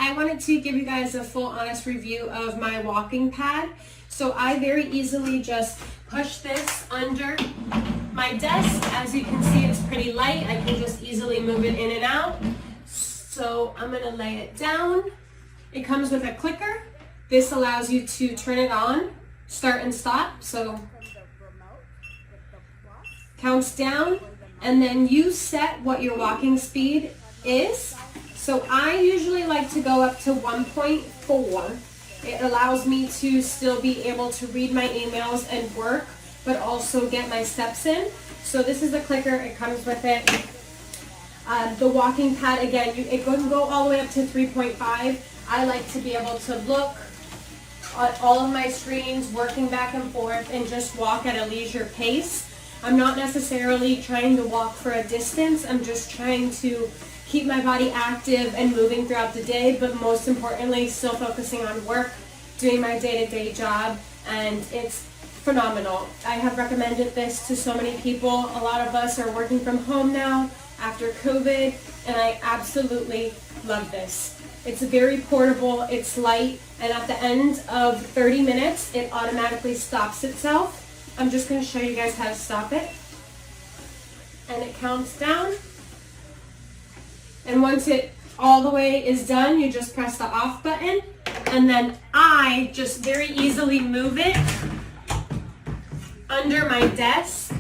I wanted to give you guys a full honest review of my walking pad. So I very easily just push this under my desk. As you can see, it's pretty light. I can just easily move it in and out. So I'm gonna lay it down. It comes with a clicker. This allows you to turn it on, start and stop. So counts down, and then you set what your walking speed is. So I usually like to go up to 1.4. It allows me to still be able to read my emails and work, but also get my steps in. So this is the clicker, it comes with it. The walking pad, again, it can go all the way up to 3.5. I like to be able to look at all of my screens, working back and forth, and just walk at a leisure pace. I'm not necessarily trying to walk for a distance. I'm just trying to keep my body active and moving throughout the day, but most importantly, still focusing on work, doing my day-to-day job, and it's phenomenal. I have recommended this to so many people. A lot of us are working from home now after COVID, and I absolutely love this. It's very portable, it's light, and at the end of 30 minutes, it automatically stops itself. I'm just going to show you guys how to stop it. And it counts down. And once it all the way is done, you just press the off button. And then I just very easily move it under my desk.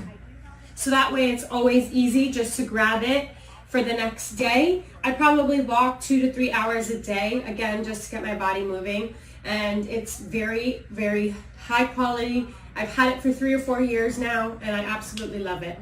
So that way it's always easy just to grab it for the next day. I probably walk 2 to 3 hours a day, again, just to get my body moving. And it's very, very high quality. I've had it for 3 or 4 years now, and I absolutely love it.